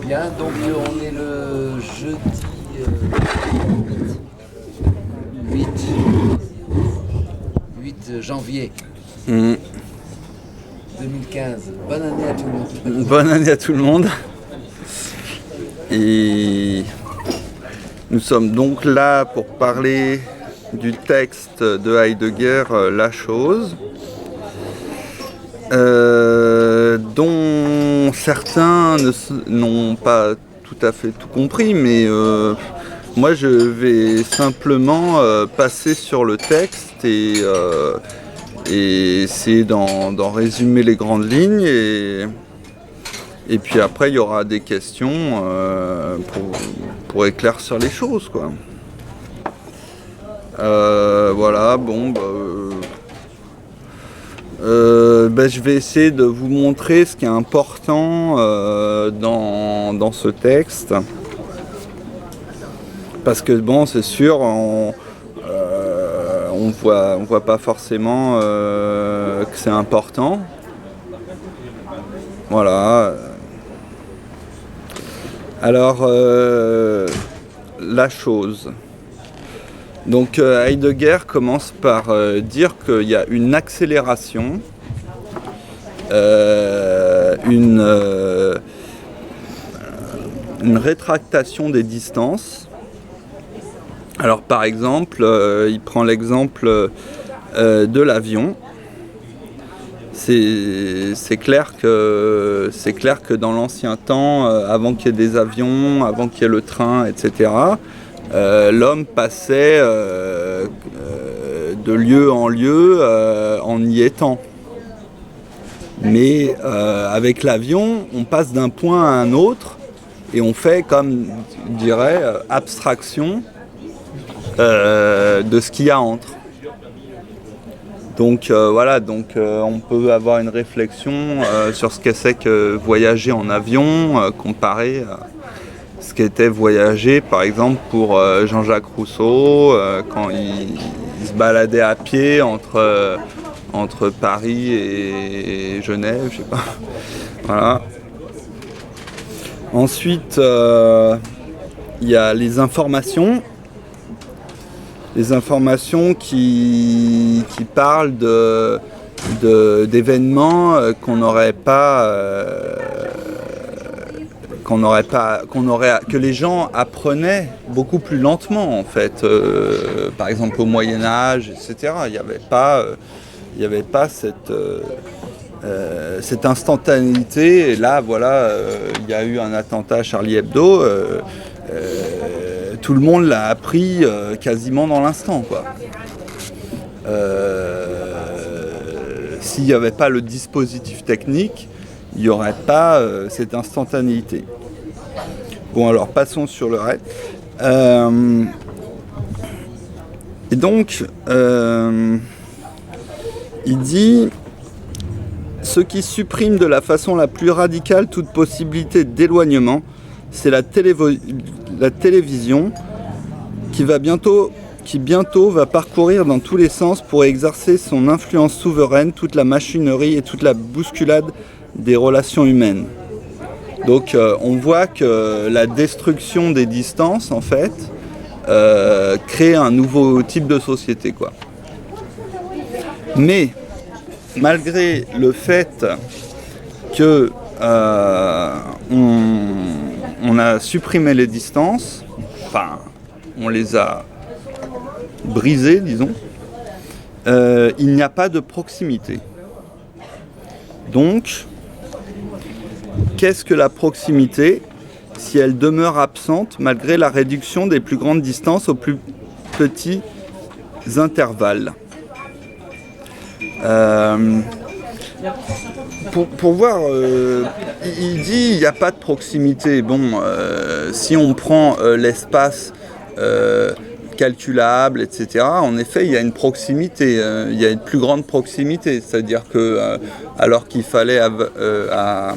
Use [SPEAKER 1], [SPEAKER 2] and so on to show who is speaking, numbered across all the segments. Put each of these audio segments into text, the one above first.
[SPEAKER 1] Bien, donc on est le jeudi 8, 8 janvier 2015. Bonne année à tout le monde.
[SPEAKER 2] Bonne année à tout le monde. Et nous sommes donc là pour parler du texte de Heidegger, La chose, dont certains n'ont pas tout à fait tout compris, mais moi je vais simplement passer sur le texte et essayer d'en résumer les grandes lignes et puis après il y aura des questions pour éclaircir les choses, quoi. Voilà, bon, je vais essayer de vous montrer ce qui est important dans ce texte. Parce que bon, c'est sûr, on voit pas forcément que c'est important. Voilà. Alors, la chose. Donc Heidegger commence par dire qu'il y a une accélération, une rétractation des distances. Alors par exemple, il prend l'exemple de l'avion. C'est clair que dans l'ancien temps, avant qu'il y ait des avions, avant qu'il y ait le train, etc., l'homme passait de lieu en lieu en y étant. Mais avec l'avion, on passe d'un point à un autre et on fait, comme je dirais, abstraction de ce qu'il y a entre. Donc voilà, on peut avoir une réflexion sur ce que c'est que voyager en avion comparé à ce qu'était voyager, par exemple, pour Jean-Jacques Rousseau, quand il se baladait à pied entre Paris et Genève, je sais pas. Voilà. Ensuite, il y a les informations. Les informations qui parlent d'événements que les gens apprenaient beaucoup plus lentement, en fait. Par exemple au Moyen-Âge, etc. Il n'y avait pas cette instantanéité. Et là, voilà, il y a eu un attentat à Charlie Hebdo. Tout le monde l'a appris quasiment dans l'instant, quoi. S'il n'y avait pas le dispositif technique, il n'y aurait pas cette instantanéité. Bon, alors passons sur le reste. Et donc, il dit « Ce qui supprime de la façon la plus radicale toute possibilité d'éloignement, c'est la télévision qui bientôt va parcourir dans tous les sens pour exercer son influence souveraine toute la machinerie et toute la bousculade des relations humaines. » Donc on voit que la destruction des distances, en fait, crée un nouveau type de société, quoi. Mais malgré le fait que on a supprimé les distances, enfin, on les a brisées, disons, il n'y a pas de proximité. Donc, qu'est-ce que la proximité si elle demeure absente malgré la réduction des plus grandes distances aux plus petits intervalles? Pour voir, il dit il n'y a pas de proximité. Bon, si on prend l'espace calculable, etc., en effet, il y a une proximité, il y a une plus grande proximité. C'est-à-dire que, alors qu'il fallait à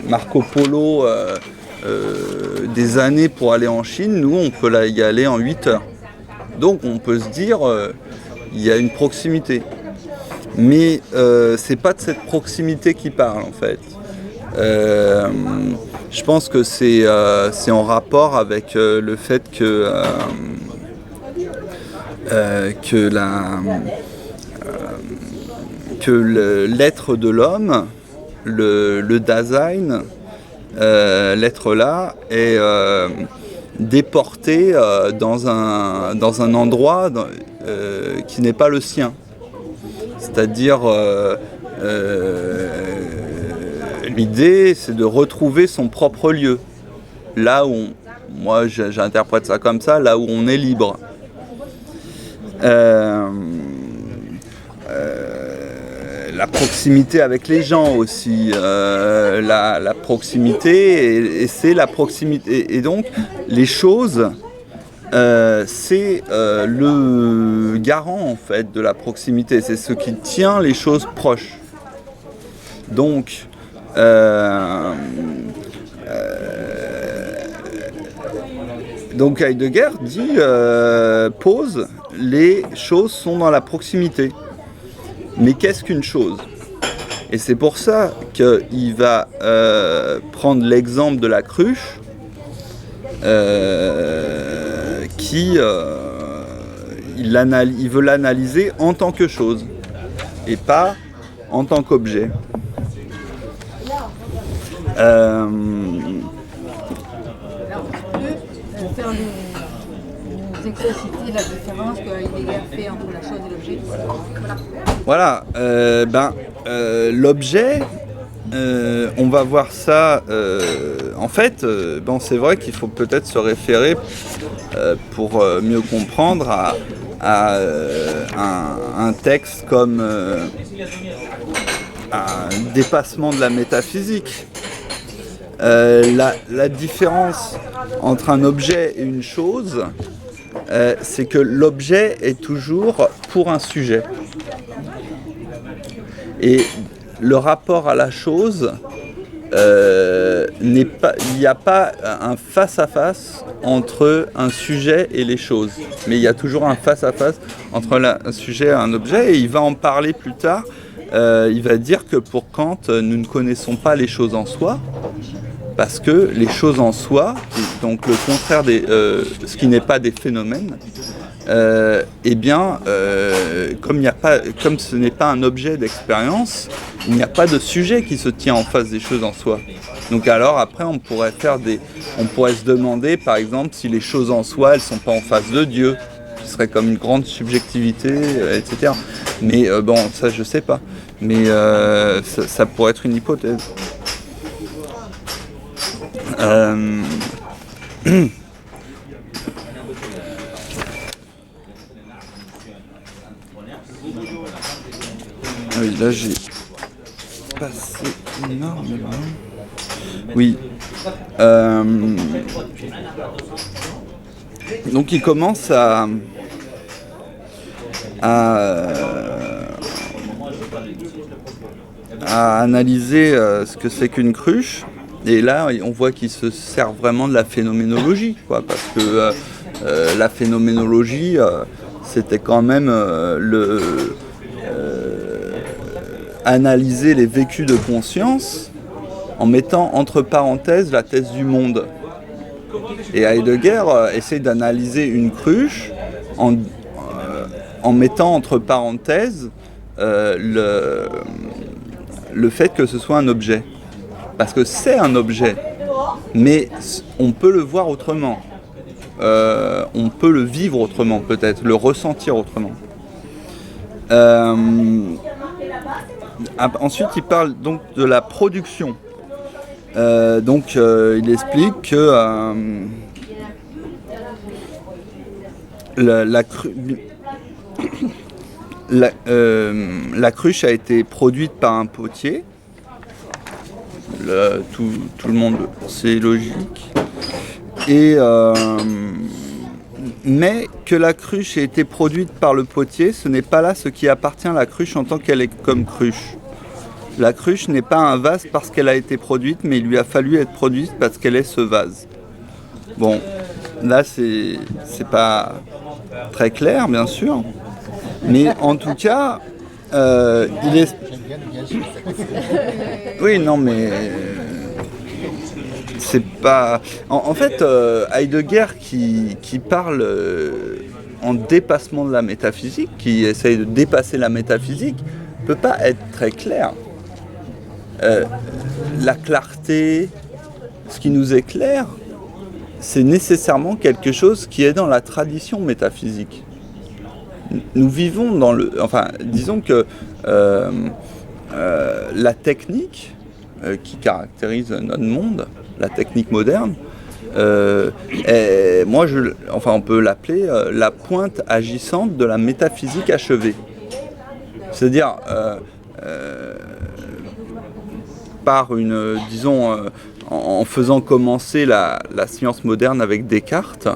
[SPEAKER 2] Marco Polo des années pour aller en Chine, nous, on peut y aller en 8 heures. Donc, on peut se dire, il y a une proximité. Mais c'est pas de cette proximité qu'il parle, en fait. Je pense que c'est en rapport avec le fait que l'être de l'homme, le Dasein, l'être là, est déporté dans un endroit qui n'est pas le sien. C'est-à-dire, l'idée, c'est de retrouver son propre lieu. Là où, moi j'interprète ça comme ça, là où on est libre. La proximité avec les gens aussi, la proximité, et c'est la proximité. Et donc, les choses, c'est le garant en fait de la proximité, c'est ce qui tient les choses proches. Donc, Heidegger dit, pose, les choses sont dans la proximité. Mais qu'est-ce qu'une chose? Et c'est pour ça qu'il va prendre l'exemple de la cruche, il veut l'analyser en tant que chose et pas en tant qu'objet.
[SPEAKER 3] Expliciter la différence que Heidegger fait entre la chose et l'objet.
[SPEAKER 2] Voilà, l'objet, on va voir ça. En fait, c'est vrai qu'il faut peut-être se référer pour mieux comprendre à un texte comme un dépassement de la métaphysique. La différence entre un objet et une chose, c'est que l'objet est toujours pour un sujet. Et le rapport à la chose, il n'y a pas un face-à-face entre un sujet et les choses. Mais il y a toujours un face-à-face entre un sujet et un objet. Et il va en parler plus tard. Il va dire que pour Kant, nous ne connaissons pas les choses en soi. Parce que les choses en soi, donc le contraire ce qui n'est pas des phénomènes, comme ce n'est pas un objet d'expérience, il n'y a pas de sujet qui se tient en face des choses en soi. Donc alors après on pourrait se demander par exemple si les choses en soi elles sont pas en face de Dieu, qui serait comme une grande subjectivité, etc. Mais ça je sais pas. Mais ça pourrait être une hypothèse. Oui, là j'ai passé énormément. Oui. Donc il commence à analyser ce que c'est qu'une cruche. Et là, on voit qu'il se sert vraiment de la phénoménologie, quoi, parce que la phénoménologie, c'était quand même analyser les vécus de conscience en mettant entre parenthèses la thèse du monde. Et Heidegger essaie d'analyser une cruche en mettant entre parenthèses le fait que ce soit un objet. Parce que c'est un objet, mais on peut le voir autrement. On peut le vivre autrement peut-être, le ressentir autrement. Ensuite, il parle donc de la production. Il explique que la cruche a été produite par un potier. Tout le monde, c'est logique. Mais que la cruche ait été produite par le potier, ce n'est pas là ce qui appartient à la cruche en tant qu'elle est comme cruche. La cruche n'est pas un vase parce qu'elle a été produite, mais il lui a fallu être produite parce qu'elle est ce vase. Bon, là c'est pas très clair, bien sûr, mais en tout cas, il est... Oui, non, mais c'est pas... En fait, Heidegger qui parle en dépassement de la métaphysique, qui essaye de dépasser la métaphysique, peut pas être très clair. La clarté, ce qui nous éclaire, c'est nécessairement quelque chose qui est dans la tradition métaphysique. Nous vivons dans le... Enfin, disons que la technique qui caractérise notre monde, la technique moderne, on peut l'appeler la pointe agissante de la métaphysique achevée. C'est-à-dire, par une, disons, en faisant commencer la science moderne avec Descartes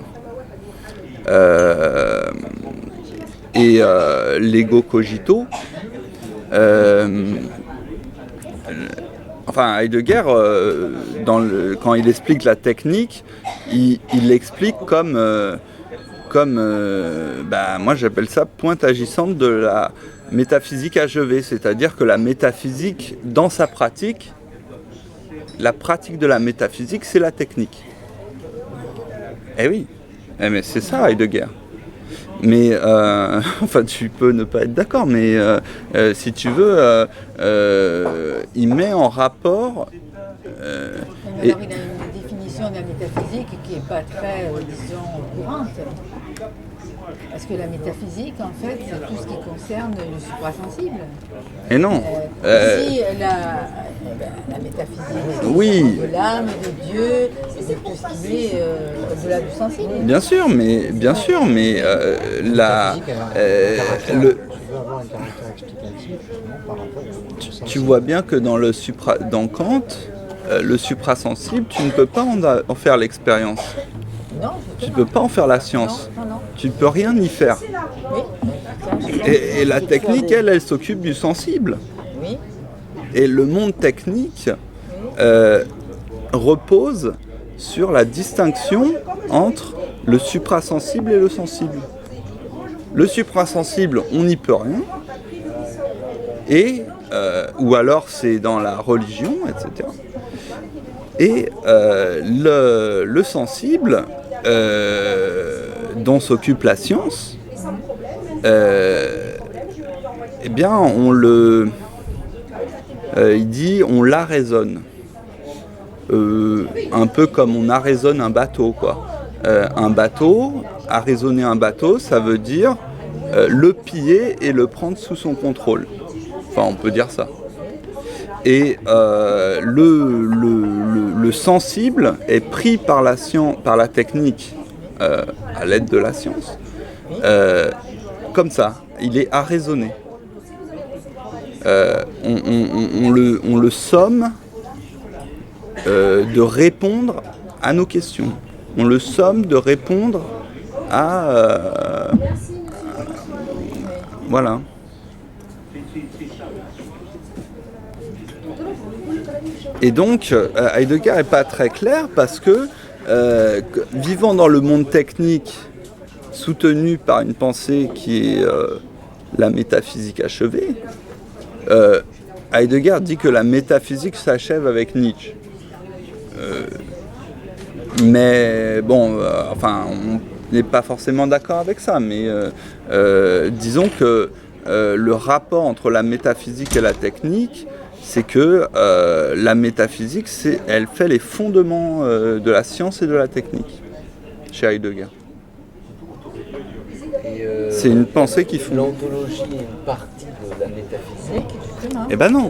[SPEAKER 2] et l'ego cogito, Heidegger, quand il explique la technique, il l'explique comme moi j'appelle ça pointe agissante de la métaphysique achevée, c'est-à-dire que la métaphysique, dans sa pratique, la pratique de la métaphysique, c'est la technique. Eh oui, mais c'est ça Heidegger. Mais, tu peux ne pas être d'accord, mais si tu veux, il met en rapport...
[SPEAKER 3] Alors, il a une définition de la métaphysique qui n'est pas très, disons, courante. Parce que la métaphysique, en fait, c'est tout ce qui concerne le suprasensible.
[SPEAKER 2] Et non.
[SPEAKER 3] Si la métaphysique, c'est
[SPEAKER 2] oui.
[SPEAKER 3] de l'âme, de Dieu, c'est tout ce qui est au-delà du sensible.
[SPEAKER 2] Bien sûr, mais tu vois bien que dans Kant, le suprasensible, tu ne peux pas en faire l'expérience.
[SPEAKER 3] Non,
[SPEAKER 2] tu ne peux pas en faire la science.
[SPEAKER 3] Non.
[SPEAKER 2] Tu ne peux rien y faire.
[SPEAKER 3] Oui.
[SPEAKER 2] Et la technique, elle s'occupe du sensible.
[SPEAKER 3] Oui.
[SPEAKER 2] Et le monde technique repose sur la distinction entre le suprasensible et le sensible. Le suprasensible, on n'y peut rien. Ou alors c'est dans la religion, etc. Et le sensible, dont s'occupe la science, il dit on l'arraisonne. Un peu comme on arraisonne un bateau, quoi. Arraisonner un bateau, ça veut dire le piller et le prendre sous son contrôle. Enfin, on peut dire ça. Et le sensible est pris par la technique à l'aide de la science. Comme ça, il est arraisonné. On le somme de répondre à nos questions. On le somme de répondre à... voilà. Et donc, Heidegger n'est pas très clair parce que, vivant dans le monde technique, soutenu par une pensée qui est la métaphysique achevée, Heidegger dit que la métaphysique s'achève avec Nietzsche. Mais bon, on n'est pas forcément d'accord avec ça, mais disons que le rapport entre la métaphysique et la technique, c'est que la métaphysique, elle fait les fondements de la science et de la technique, chez Heidegger. C'est une pensée qui fond.
[SPEAKER 1] L'ontologie est une partie de la métaphysique.
[SPEAKER 2] Eh ben non.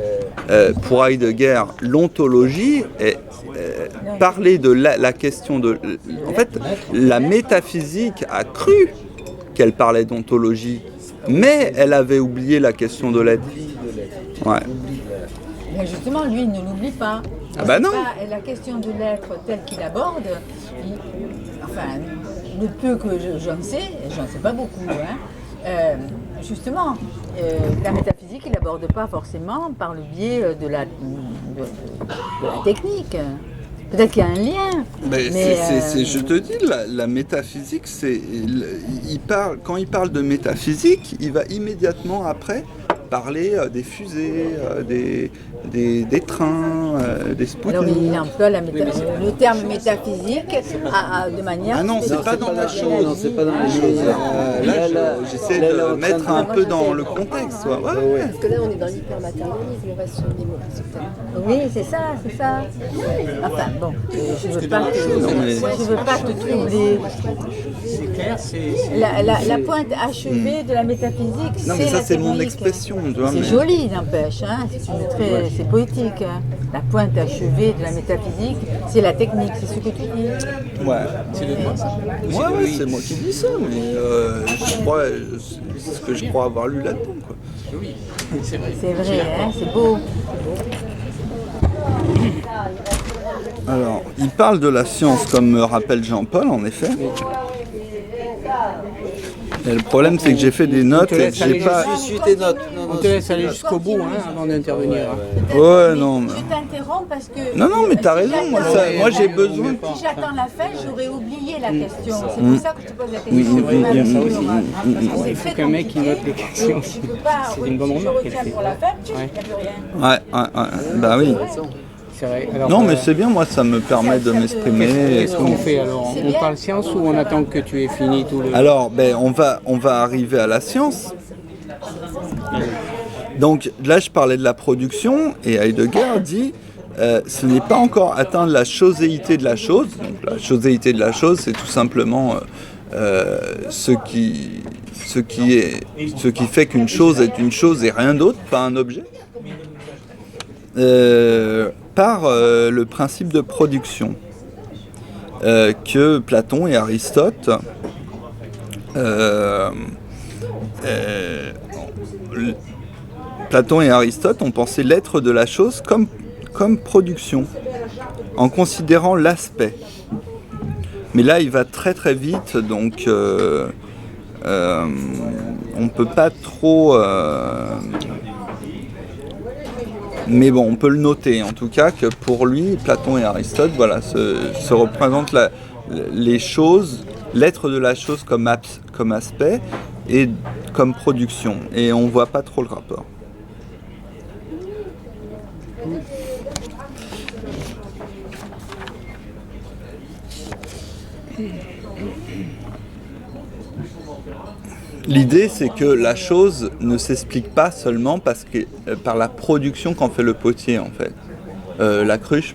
[SPEAKER 2] Pour Heidegger, l'ontologie est parler de la question de... En fait, la métaphysique a cru qu'elle parlait d'ontologie, mais elle avait oublié la question de l'être. Ouais.
[SPEAKER 3] Mais justement, lui, il ne l'oublie pas.
[SPEAKER 2] Ah bah non.
[SPEAKER 3] La question de l'être telle qu'il aborde, le peu que j'en sais pas beaucoup, justement, la métaphysique, il n'aborde pas forcément par le biais de la technique. Peut-être qu'il y a un lien.
[SPEAKER 2] Je te dis, la métaphysique, quand il parle de métaphysique, il va immédiatement après parler des fusées, des trains, des
[SPEAKER 3] Alors
[SPEAKER 2] Spoutnik.
[SPEAKER 3] il emploie le terme métaphysique de manière...
[SPEAKER 2] Ah non, c'est pas dans la chose.
[SPEAKER 1] Non, c'est pas dans les choses.
[SPEAKER 2] J'essaie de mettre un peu dans le contexte. Ouais.
[SPEAKER 4] Parce que là, on est dans l'hypermatérialisme, on reste sur le niveau.
[SPEAKER 3] Oui, c'est ça. Enfin bon, je veux pas te troubler.
[SPEAKER 5] C'est clair, c'est...
[SPEAKER 3] La pointe achevée de la métaphysique,
[SPEAKER 2] Non, mais ça,
[SPEAKER 3] la
[SPEAKER 2] c'est mon
[SPEAKER 3] technique.
[SPEAKER 2] expression. Tu vois,
[SPEAKER 3] C'est
[SPEAKER 2] mais-
[SPEAKER 3] joli, n'empêche, hein. C'est poétique. Hein. La pointe achevée de la métaphysique, c'est la technique, c'est ce que tu dis.
[SPEAKER 2] Ouais.
[SPEAKER 5] C'est de toi, ça?
[SPEAKER 2] Ouais, c'est moi qui dis ça, mais je crois, c'est ce que je crois avoir lu là-dedans, quoi.
[SPEAKER 5] Oui, c'est vrai.
[SPEAKER 3] C'est vrai, hein, c'est beau.
[SPEAKER 2] Alors, il parle de la science, comme me rappelle Jean-Paul, en effet. Et le problème, c'est que j'ai fait des notes et que j'ai pas...
[SPEAKER 1] Suis tes notes.
[SPEAKER 5] On te laisse aller jusqu'au bout avant d'intervenir.
[SPEAKER 2] Ouais, non, mais...
[SPEAKER 3] Je t'interromps parce que...
[SPEAKER 2] Non, mais t'as raison, moi j'ai besoin...
[SPEAKER 3] Si j'attends la fin, j'aurais oublié la question. C'est pour ça que je te pose la question.
[SPEAKER 5] C'est vrai, il y a ça aussi.
[SPEAKER 3] Parce que c'est
[SPEAKER 5] Il faut
[SPEAKER 3] très
[SPEAKER 5] qu'un mec qui
[SPEAKER 3] compliqué.
[SPEAKER 5] note les questions.
[SPEAKER 3] Tu peux pas,
[SPEAKER 5] C'est une bonne
[SPEAKER 3] si
[SPEAKER 5] remarque
[SPEAKER 3] je
[SPEAKER 5] qu'elle
[SPEAKER 3] retiens
[SPEAKER 5] fait.
[SPEAKER 3] pour la fin, il n'y
[SPEAKER 5] Ouais.
[SPEAKER 3] a plus rien.
[SPEAKER 2] Ouais, bah oui.
[SPEAKER 5] C'est vrai. Alors,
[SPEAKER 2] Non, mais c'est bien, moi, ça me permet de m'exprimer.
[SPEAKER 5] qu'est-ce qu'on fait alors? On parle science ou on attend que tu aies fini tout le...
[SPEAKER 2] Alors, on va arriver à la science. Donc là, je parlais de la production, et Heidegger dit ce n'est pas encore atteindre la choséité de la chose. Donc, la choséité de la chose, c'est tout simplement ce qui fait qu'une chose est une chose et rien d'autre, pas un objet. Par le principe de production que Platon et Aristote Platon et Aristote ont pensé l'être de la chose comme production, en considérant l'aspect. Mais là, il va très très vite, donc on peut pas trop... mais bon, on peut le noter, en tout cas, que pour lui, Platon et Aristote, voilà, se représentent les choses, l'être de la chose comme aspect et comme production. Et on voit pas trop le rapport. L'idée, c'est que la chose ne s'explique pas seulement par la production qu'en fait le potier, en fait. La cruche,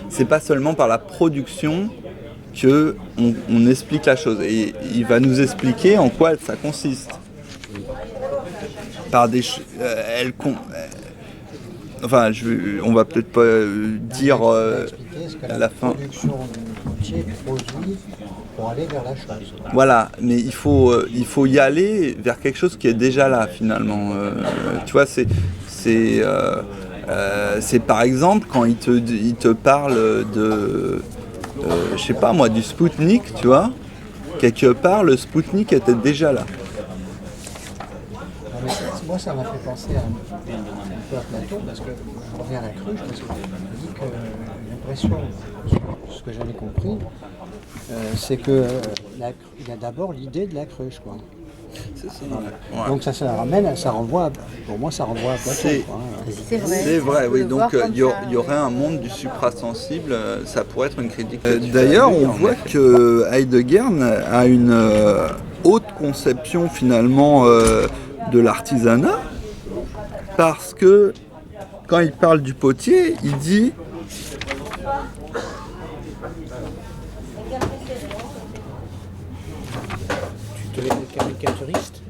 [SPEAKER 2] c'est pas seulement par la production que on explique la chose. Et il va nous expliquer en quoi ça consiste. Par des, on va peut-être pas dire à la fin.
[SPEAKER 6] Production du potier produit pour aller vers la chose.
[SPEAKER 2] Voilà, mais il faut y aller vers quelque chose qui est déjà là finalement. Tu vois, c'est par exemple quand il te parle de, je sais pas moi, du Spoutnik, tu vois, quelque part le Spoutnik était déjà là.
[SPEAKER 6] Non, mais moi, ça m'a fait penser un peu à Platon, parce que je reviens à la cruche, parce que je dis que l'impression, ce que j'avais compris, c'est que il y a d'abord l'idée de la cruche, quoi.
[SPEAKER 2] C'est ça.
[SPEAKER 6] Ouais. Donc ça renvoie, pour moi, ça renvoie à Platon, quoi.
[SPEAKER 3] C'est vrai.
[SPEAKER 2] C'est vrai, oui.
[SPEAKER 3] Faut le voir
[SPEAKER 2] Donc
[SPEAKER 3] comme
[SPEAKER 2] il y
[SPEAKER 3] ça.
[SPEAKER 2] aurait un monde du suprasensible, ça pourrait être une critique. D'ailleurs, on voit que Heidegger a une haute conception finalement de l'artisanat, parce que quand il parle du potier, il dit
[SPEAKER 5] Tu te lèves le caricaturiste?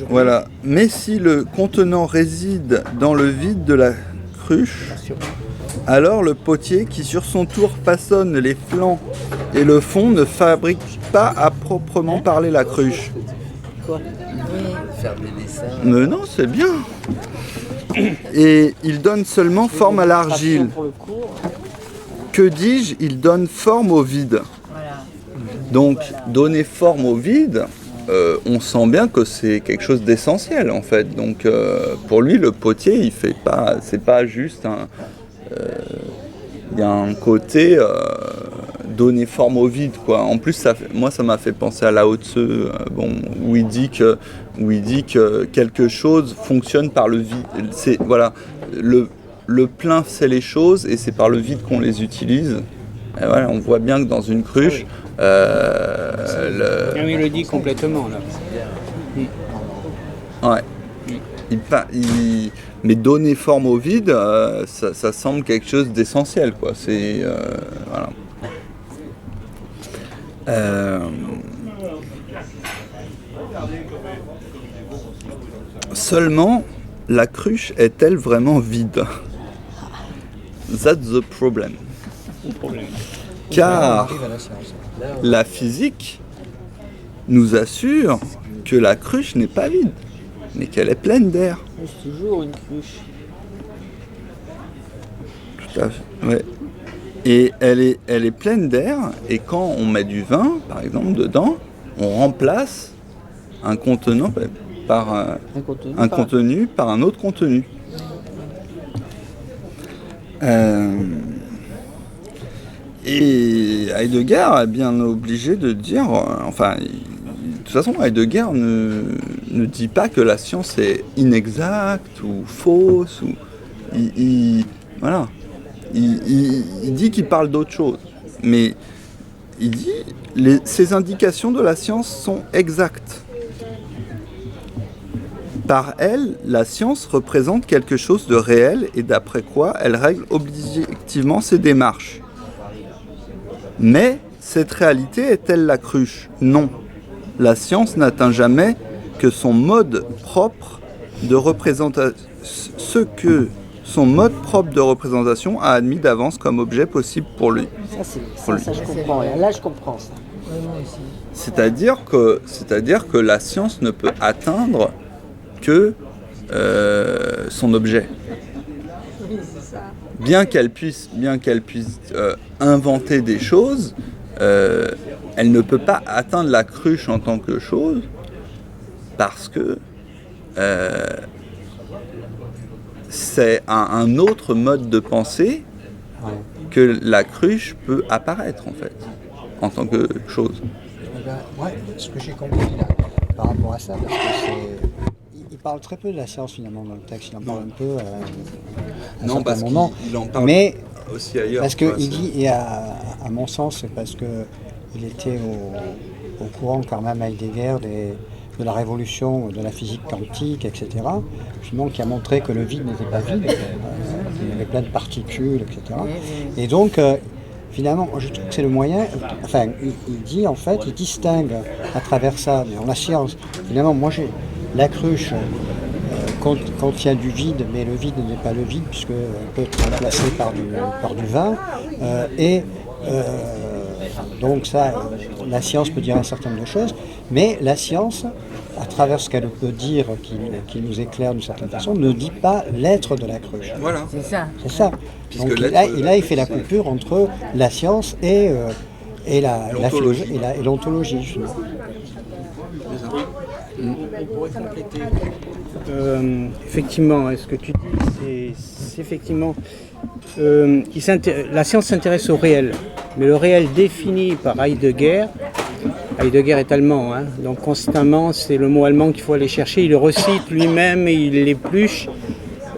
[SPEAKER 2] voilà, mais si le contenant réside dans le vide de la cruche, alors le potier qui sur son tour façonne les flancs et le fond ne fabrique pas à proprement parler la cruche.
[SPEAKER 1] Faire des dessins.
[SPEAKER 2] Mais non, c'est bien. Et il donne seulement forme à l'argile.
[SPEAKER 5] Pour le cours,
[SPEAKER 2] Que dis-je? Il donne forme au vide.
[SPEAKER 3] Voilà.
[SPEAKER 2] Donc, donner forme au vide, on sent bien que c'est quelque chose d'essentiel en fait. Donc, pour lui, le potier, il fait pas, c'est pas juste un. Il y a un côté donner forme au vide, quoi. En plus, moi, ça m'a fait penser à Lao Tzu, où il dit que quelque chose fonctionne par le vide. C'est, voilà, le plein, c'est les choses, et c'est par le vide qu'on les utilise. Et voilà, on voit bien que dans une cruche,
[SPEAKER 5] Il le dit complètement, là.
[SPEAKER 2] ouais. Mais donner forme au vide, ça semble quelque chose d'essentiel, quoi. C'est voilà. Seulement, la cruche est-elle vraiment vide? That's the problem. Car
[SPEAKER 6] arrive à la science.
[SPEAKER 2] la physique nous assure que la cruche n'est pas vide, mais qu'elle est pleine d'air.
[SPEAKER 5] C'est toujours une cruche.
[SPEAKER 2] Tout à fait, ouais. Et elle est pleine d'air, et quand on met du vin, par exemple, dedans, on remplace un contenant par un contenu par un autre contenu. Et Heidegger est bien obligé de dire, de toute façon, Heidegger ne dit pas que la science est inexacte ou fausse, voilà. Il dit qu'il parle d'autre chose, mais il dit ces indications de la science sont exactes. Par elle, la science représente quelque chose de réel et d'après quoi elle règle objectivement ses démarches. Mais cette réalité est-elle la cruche? Non. La science n'atteint jamais que son mode propre de représentation, ce que son mode propre de représentation a admis d'avance comme objet possible pour lui.
[SPEAKER 7] Ça je comprends. Là, je comprends ça.
[SPEAKER 2] C'est-à-dire que la science ne peut atteindre que son objet. Bien qu'elle puisse inventer des choses, elle ne peut pas atteindre la cruche en tant que chose parce que c'est un autre mode de pensée que la cruche peut apparaître en fait, en tant que chose.
[SPEAKER 6] Ouais, ce que j'ai compris là, par rapport à ça, parce que il parle très peu de la science finalement dans le texte, il en parle un peu à un certain moment,
[SPEAKER 2] qu'il en parle
[SPEAKER 6] mais
[SPEAKER 2] aussi ailleurs.
[SPEAKER 6] parce qu'il dit, et à mon sens, c'est parce qu'il était au courant quand même Heidegger de la révolution de la physique quantique, etc., justement, qui a montré que le vide n'était pas vide, qu'il y avait plein de particules, etc. Et donc, finalement, je trouve que c'est le moyen, enfin, il dit en fait, il distingue à travers ça, dans la science, finalement, moi j'ai la cruche contient du vide, mais le vide n'est pas le vide, puisqu'on peut être remplacé par du vin, donc ça, la science peut dire un certain nombre de choses, mais la science, à travers ce qu'elle peut dire, qui nous éclaire d'une certaine façon, ne dit pas l'être de la cruche.
[SPEAKER 2] Voilà.
[SPEAKER 3] C'est ça.
[SPEAKER 6] C'est ça. Donc là, il fait la coupure entre la science et la philosophie et l'ontologie, justement.
[SPEAKER 5] Effectivement, ce que tu dis, c'est effectivement... la science s'intéresse au réel, mais le réel défini par Heidegger est allemand, hein, donc constamment c'est le mot allemand qu'il faut aller chercher, il le recite lui-même et il l'épluche,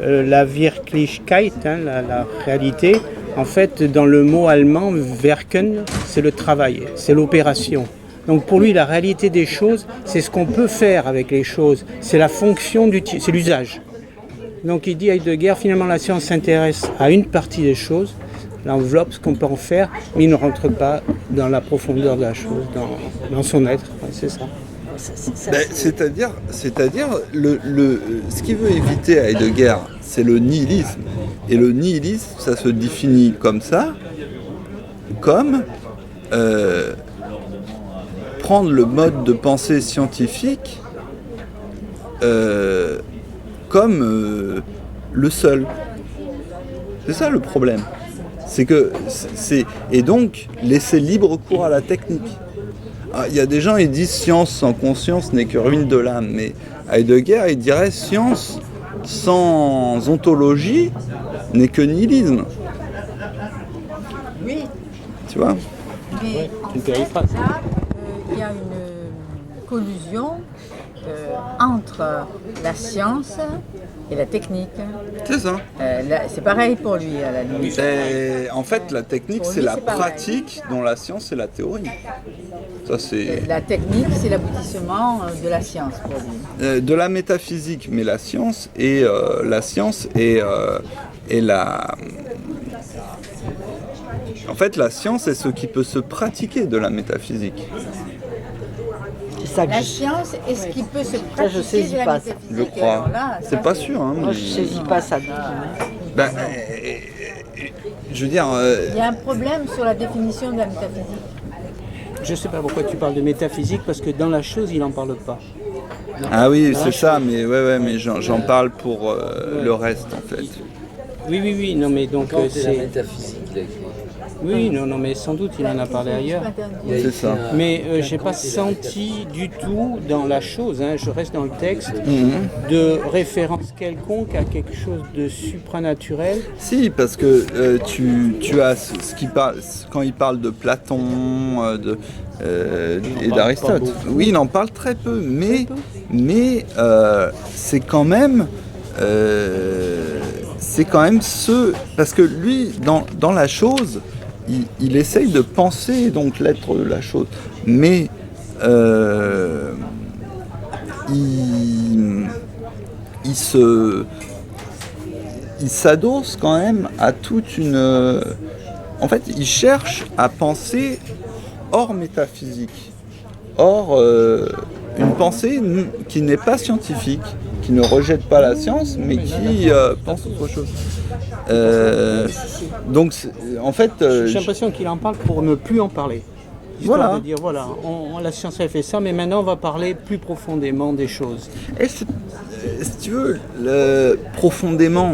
[SPEAKER 5] la Wirklichkeit, hein, la réalité. En fait, dans le mot allemand, Werken, c'est le travail, c'est l'opération. Donc pour lui, la réalité des choses, c'est ce qu'on peut faire avec les choses, c'est la fonction, c'est l'usage. Donc il dit Heidegger, finalement la science s'intéresse à une partie des choses, l'enveloppe, ce qu'on peut en faire, mais il ne rentre pas dans la profondeur de la chose, dans son être, ouais, c'est ça.
[SPEAKER 2] C'est-à-dire ce qu'il veut éviter à Heidegger, c'est le nihilisme. Et le nihilisme, ça se définit comme ça, comme prendre le mode de pensée scientifique comme le seul. C'est ça le problème. Et donc laisser libre cours à la technique. Il y a des gens qui disent science sans conscience n'est que ruine de l'âme, mais Heidegger il dirait science sans ontologie n'est que nihilisme.
[SPEAKER 3] Oui.
[SPEAKER 2] Tu vois ?
[SPEAKER 3] Mais en
[SPEAKER 5] c'est une
[SPEAKER 3] fait,
[SPEAKER 5] périphrase.
[SPEAKER 3] là, il y a une collusion entre la science et la technique.
[SPEAKER 2] C'est ça.
[SPEAKER 3] C'est pareil pour lui, à la limite.
[SPEAKER 2] Et en fait, la technique,
[SPEAKER 3] Pour
[SPEAKER 2] c'est
[SPEAKER 3] lui,
[SPEAKER 2] la
[SPEAKER 3] c'est pareil.
[SPEAKER 2] pratique, dont la science, c'est la théorie. Ça, c'est
[SPEAKER 3] La technique, c'est l'aboutissement de la science pour lui.
[SPEAKER 2] de la métaphysique, mais la science et la. En fait, la science est ce qui peut se pratiquer de la métaphysique.
[SPEAKER 7] C'est ça que
[SPEAKER 3] La
[SPEAKER 7] je,
[SPEAKER 3] science est ce qui peut se
[SPEAKER 7] je
[SPEAKER 3] pratiquer
[SPEAKER 7] saisis
[SPEAKER 3] de la
[SPEAKER 7] pas,
[SPEAKER 3] métaphysique.
[SPEAKER 2] Je crois.
[SPEAKER 3] Alors là,
[SPEAKER 2] C'est
[SPEAKER 3] ça,
[SPEAKER 2] pas sûr, hein.
[SPEAKER 7] moi,
[SPEAKER 2] mais-
[SPEAKER 7] je saisis pas ça du tout.
[SPEAKER 2] Ben, je veux dire.
[SPEAKER 3] Il y a un problème sur la définition de la métaphysique.
[SPEAKER 5] Je sais pas pourquoi tu parles de métaphysique, parce que dans la chose, il n'en parle pas.
[SPEAKER 2] Ah oui, c'est ça, mais mais j'en parle pour le reste en fait.
[SPEAKER 5] Oui, non, mais donc
[SPEAKER 1] C'est la
[SPEAKER 5] c'est...
[SPEAKER 1] métaphysique qu'il a écrit.
[SPEAKER 5] Oui, non, mais sans doute, il en a parlé ailleurs.
[SPEAKER 1] Il a
[SPEAKER 2] C'est
[SPEAKER 1] écrit
[SPEAKER 2] ça.
[SPEAKER 5] Mais j'ai pas senti du tout dans la chose, hein, je reste dans le texte, de référence quelconque à quelque chose de supranaturel.
[SPEAKER 2] Si, parce que tu as ce qui parle quand il parle de Platon et
[SPEAKER 5] parle
[SPEAKER 2] d'Aristote.
[SPEAKER 5] pas beaucoup.
[SPEAKER 2] Oui, il en parle très peu, mais c'est quand même ce parce que lui dans la chose, il essaye de penser donc l'être de la chose, mais il s'adosse quand même à toute une. En fait, il cherche à penser hors métaphysique, hors une pensée qui n'est pas scientifique, qui ne rejette pas la science, mais qui pense autre chose. Donc, en fait,
[SPEAKER 5] J'ai l'impression qu'il en parle pour ne plus en parler. Histoire
[SPEAKER 2] Voilà.
[SPEAKER 5] de dire, voilà, la science a fait ça, mais maintenant on va parler plus profondément des choses.
[SPEAKER 2] et si tu veux, profondément.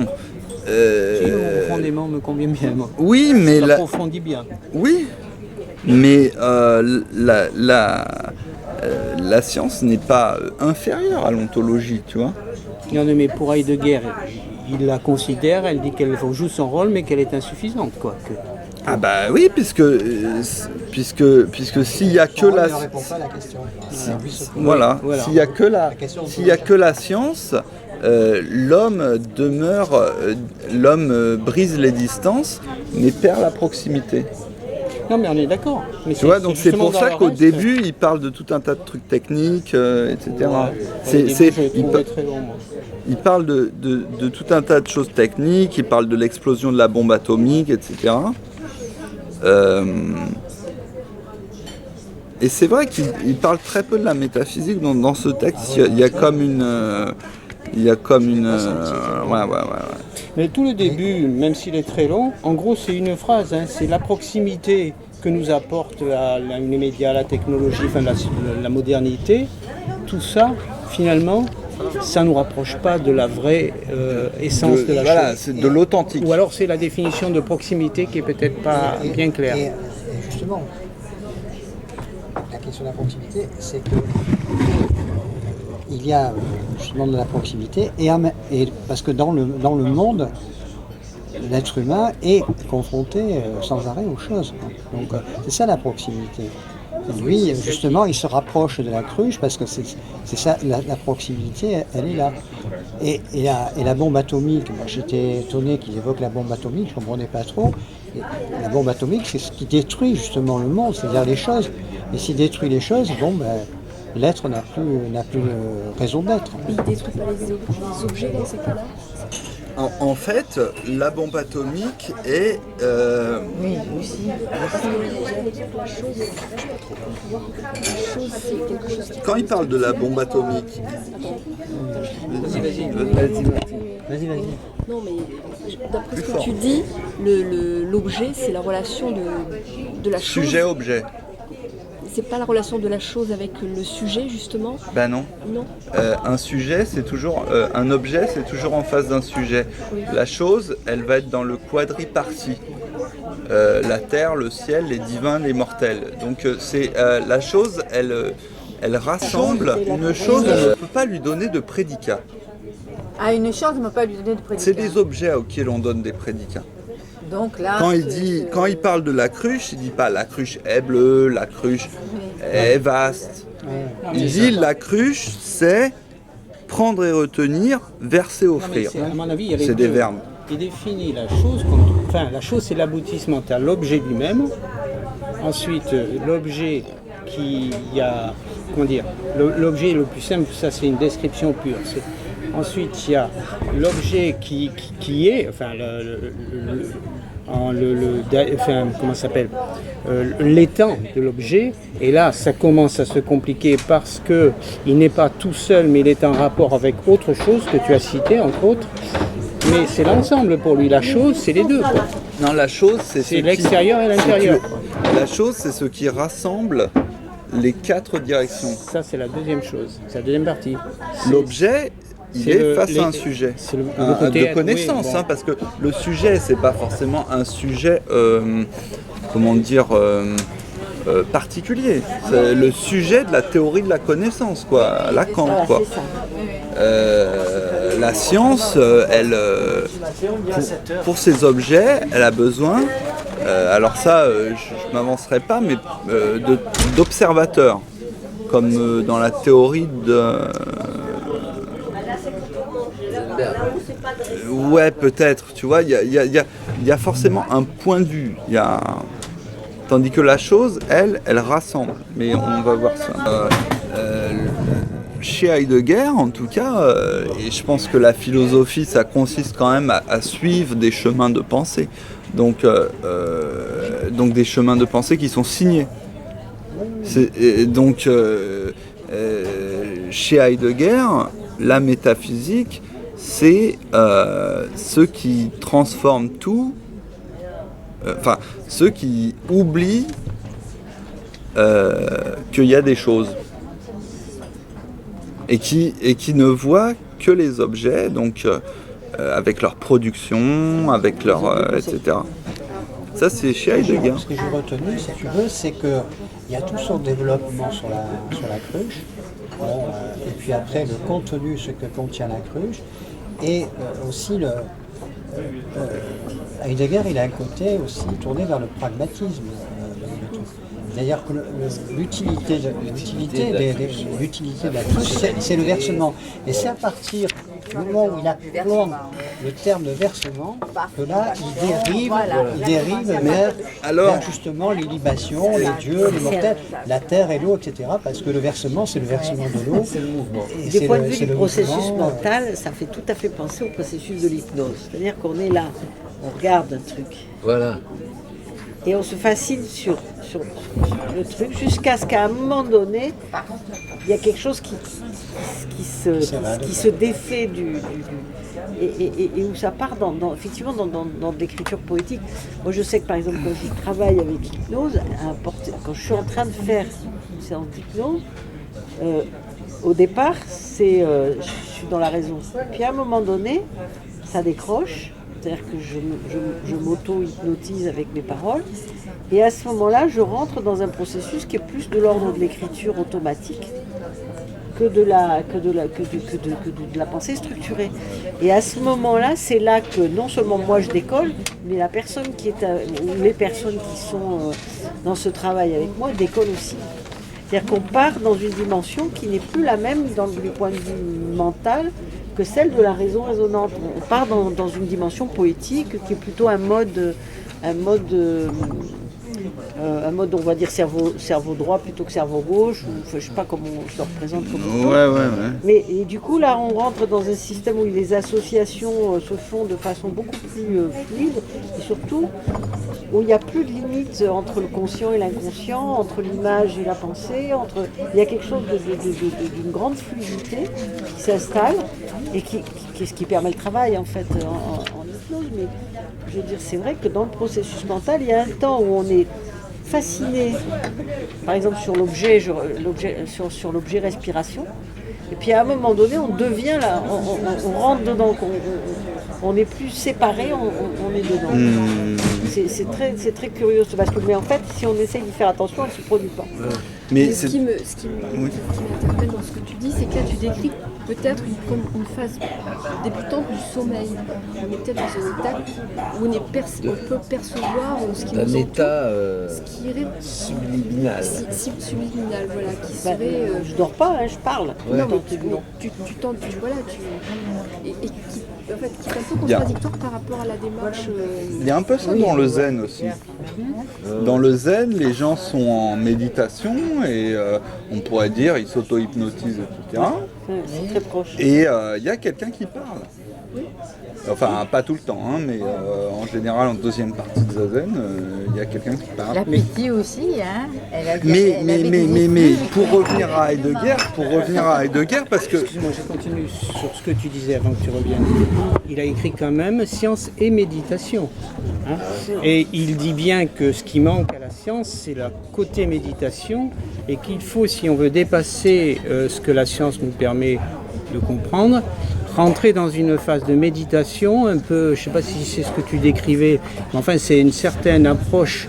[SPEAKER 5] Si, profondément me convient bien, moi.
[SPEAKER 2] Oui, mais
[SPEAKER 5] Ça
[SPEAKER 2] la,
[SPEAKER 5] approfondit bien.
[SPEAKER 2] oui, mais la science n'est pas inférieure à l'ontologie, tu vois.
[SPEAKER 5] Non, mais pour Heidegger, il la considère, elle dit qu'elle joue son rôle, mais qu'elle est insuffisante, quoi.
[SPEAKER 2] Ah bah oui, puisque s'il y a que
[SPEAKER 6] Il
[SPEAKER 2] la
[SPEAKER 6] ne répond pas à la question.
[SPEAKER 2] voilà,
[SPEAKER 5] voilà.
[SPEAKER 2] s'il y a que la science, l'homme brise les distances, mais perd la proximité.
[SPEAKER 5] Non, mais on est d'accord. Mais
[SPEAKER 2] Tu vois, donc c'est
[SPEAKER 5] justement
[SPEAKER 2] pour
[SPEAKER 5] dans
[SPEAKER 2] ça
[SPEAKER 5] le
[SPEAKER 2] qu'au
[SPEAKER 5] reste,
[SPEAKER 2] début, il parle de tout un tas de trucs techniques, etc.
[SPEAKER 5] au début, je l'ai trouvé très long, moi.
[SPEAKER 2] Il parle de tout un tas de choses techniques, il parle de l'explosion de la bombe atomique, etc. Et c'est vrai qu'il parle très peu de la métaphysique dans ce texte. Il y a comme une... ouais.
[SPEAKER 5] Mais tout le début, même s'il est très long, en gros c'est une phrase, hein, c'est la proximité que nous apporte les médias, la technologie, enfin la modernité. Tout ça, finalement, ça ne nous rapproche pas de la vraie essence de la
[SPEAKER 2] Voilà,
[SPEAKER 5] chose.
[SPEAKER 2] c'est de l'authentique.
[SPEAKER 5] Ou alors c'est la définition de proximité qui est peut-être pas bien claire.
[SPEAKER 6] Et justement, la question de la proximité, c'est que il y a justement de la proximité, et parce que dans le monde, l'être humain est confronté sans arrêt aux choses. Donc c'est ça la proximité. Et lui, justement, il se rapproche de la cruche parce que c'est ça, la proximité, elle est là. Et la bombe atomique, moi j'étais étonné qu'il évoque la bombe atomique, je ne comprenais pas trop. Et la bombe atomique, c'est ce qui détruit justement le monde, c'est-à-dire les choses. Et s'il détruit les choses, bon, l'être n'a plus raison d'être.
[SPEAKER 4] Il ne détruit pas les objets dans ces cas-là.
[SPEAKER 2] En fait, la bombe atomique est...
[SPEAKER 3] Oui, aussi.
[SPEAKER 4] La chose, c'est quelque chose qui...
[SPEAKER 2] Quand il parle de la bombe atomique... Vas-y.
[SPEAKER 4] Non, mais d'après
[SPEAKER 2] Plus
[SPEAKER 4] ce que
[SPEAKER 2] fort.
[SPEAKER 4] tu dis, l'objet, c'est la relation de la chose.
[SPEAKER 2] Sujet-objet.
[SPEAKER 4] C'est pas la relation de la chose avec le sujet, justement.
[SPEAKER 2] Ben non.
[SPEAKER 4] Non.
[SPEAKER 2] Un sujet, c'est toujours... un objet, c'est toujours en face d'un sujet. La chose, elle va être dans le quadripartie. La terre, le ciel, les divins, les mortels. Donc c'est la chose, elle rassemble une chose, on ne peut pas lui donner de prédicat.
[SPEAKER 3] À une chose, ne peut pas lui donner de
[SPEAKER 2] C'est
[SPEAKER 3] prédicat.
[SPEAKER 2] des objets auxquels on donne des prédicats.
[SPEAKER 3] Donc là,
[SPEAKER 2] Quand il parle de la cruche, il dit pas la cruche est bleue, la cruche est vaste. Il dit la cruche, c'est prendre et retenir, verser,
[SPEAKER 5] Non, mais
[SPEAKER 2] offrir.
[SPEAKER 5] à mon avis, il y a les
[SPEAKER 2] C'est des
[SPEAKER 5] deux.
[SPEAKER 2] verbes.
[SPEAKER 5] Il définit la chose comme... Enfin, la chose, c'est l'aboutissement. Tu as l'objet lui-même. Ensuite, l'objet qui y a... Comment dire? L'objet le plus simple, ça, c'est une description pure. Ensuite, il y a l'objet qui est... Enfin, comment ça s'appelle, l'étang de l'objet, et là ça commence à se compliquer parce que il n'est pas tout seul mais il est en rapport avec autre chose que tu as cité entre autres, mais c'est l'ensemble pour lui, la chose c'est les deux quoi.
[SPEAKER 2] Non, la chose, c'est
[SPEAKER 5] l'extérieur et l'intérieur.
[SPEAKER 2] La chose, c'est ce qui rassemble les 4 directions.
[SPEAKER 5] Ça c'est la deuxième chose, c'est la deuxième partie.
[SPEAKER 2] L'objet, il
[SPEAKER 5] c'est
[SPEAKER 2] est face à un sujet,
[SPEAKER 5] c'est le côté
[SPEAKER 2] de
[SPEAKER 5] être,
[SPEAKER 2] connaissance,
[SPEAKER 5] oui, bon.
[SPEAKER 2] parce que le sujet, c'est pas forcément un sujet, particulier. C'est le sujet de la théorie de la connaissance, quoi, Lacan, quoi. La science, pour ses objets, elle a besoin, alors ça, je m'avancerai pas, mais d'observateurs, comme dans la théorie de... Ouais, peut-être, tu vois, il y a forcément un point de vue, tandis que la chose, elle rassemble, mais on va voir ça. Chez Heidegger, en tout cas, et je pense que la philosophie, ça consiste quand même à suivre des chemins de pensée, donc des chemins de pensée qui sont signés. Chez Heidegger, la métaphysique, c'est ce qui transforme tout, ceux qui oublient qu'il y a des choses et qui ne voient que les objets, donc avec leur production, avec leur etc. Ça, c'est chez Heidegger.
[SPEAKER 6] Ce que j'ai retenu, si tu veux, c'est qu'il y a tout son développement sur la cruche, et puis après le contenu, ce que contient la cruche, et aussi Heidegger, il a un côté aussi tourné vers le pragmatisme. C'est-à-dire que l'utilité de la cruche, c'est le versement. Et c'est à partir du moment où il apprend le terme de versement que là, il dérive vers justement les libations, les dieux, les mortels, la terre et l'eau, etc. Parce que le versement, c'est le versement de l'eau.
[SPEAKER 7] Du point de vue du processus mental, ça fait tout à fait penser au processus de l'hypnose. C'est-à-dire qu'on est là, on regarde un truc.
[SPEAKER 1] Voilà.
[SPEAKER 7] Et on se fascine sur le truc jusqu'à ce qu'à un moment donné, il y a quelque chose qui se défait et où ça part effectivement dans de l'écriture poétique. Moi je sais que par exemple quand je travaille avec l'hypnose, quand je suis en train de faire une séance d'hypnose, au départ je suis dans la raison. Puis à un moment donné, ça décroche. C'est-à-dire que je m'auto-hypnotise avec mes paroles. Et à ce moment-là, je rentre dans un processus qui est plus de l'ordre de l'écriture automatique que de la pensée structurée. Et à ce moment-là, c'est là que non seulement moi je décolle, mais la personne ou les personnes qui sont dans ce travail avec moi décollent aussi. C'est-à-dire qu'on part dans une dimension qui n'est plus la même du point de vue mental que celle de la raison raisonnante. On part dans une dimension poétique qui est plutôt un mode on va dire cerveau droit plutôt que cerveau gauche, ou je sais pas comment on se le représente comme
[SPEAKER 2] Ouais.
[SPEAKER 7] Mais et du coup là on rentre dans un système où les associations se font de façon beaucoup plus fluide, et surtout où il n'y a plus de limite entre le conscient et l'inconscient, entre l'image et la pensée, il y a quelque chose d'une grande fluidité qui s'installe et qui ce qui permet le travail en fait en hypnose. Mais je veux dire, c'est vrai que dans le processus mental, il y a un temps où on est fasciné, par exemple sur l'objet respiration, et puis à un moment donné, on devient là, on rentre dedans, on n'est plus séparé, on est dedans. C'est très curieux, parce que, mais en fait, si on essaye d'y faire attention, elle ne se produit pas.
[SPEAKER 2] Mais
[SPEAKER 4] Mais
[SPEAKER 2] c'est-
[SPEAKER 4] ce qui m'interpelle dans ce que tu dis, c'est que là tu décris peut-être une phase débutante du sommeil. On est peut-être dans un état où on peut percevoir ce qui
[SPEAKER 1] Un
[SPEAKER 4] nous
[SPEAKER 1] état
[SPEAKER 4] entoure, ce qui irait
[SPEAKER 1] subliminal.
[SPEAKER 4] subliminal, voilà, qui
[SPEAKER 7] Bah,
[SPEAKER 4] serait.
[SPEAKER 7] je dors pas, hein, je parle.
[SPEAKER 1] Ouais.
[SPEAKER 4] Non, mais
[SPEAKER 7] Absolument.
[SPEAKER 4] tu tentes, voilà, et qui, en fait, qui est un peu
[SPEAKER 2] Bien.
[SPEAKER 4] contradictoire par rapport à la démarche.
[SPEAKER 2] Il y a un peu ça dans le zen aussi. Dans le zen, les gens sont en méditation et on pourrait dire ils s'auto-hypnotisent, etc.
[SPEAKER 7] C'est très proche.
[SPEAKER 2] Et il y a quelqu'un qui parle. Enfin, pas tout le temps, hein, mais en général, en deuxième partie de Zazen, il y a quelqu'un qui parle.
[SPEAKER 3] La petite aussi, hein. Elle a
[SPEAKER 2] Mais,
[SPEAKER 3] elle avait des
[SPEAKER 2] mais,
[SPEAKER 3] effluves
[SPEAKER 2] pour
[SPEAKER 3] qui
[SPEAKER 2] revenir à Heidegger, parce que
[SPEAKER 5] Excuse-moi, je continue sur ce que tu disais avant que tu reviennes. Il a écrit quand même science et méditation. Hein. Et il dit bien que ce qui manque à la science, c'est le côté méditation, et qu'il faut, si on veut dépasser ce que la science nous permet de comprendre, rentrer dans une phase de méditation, un peu, je ne sais pas si c'est ce que tu décrivais, mais enfin c'est une certaine approche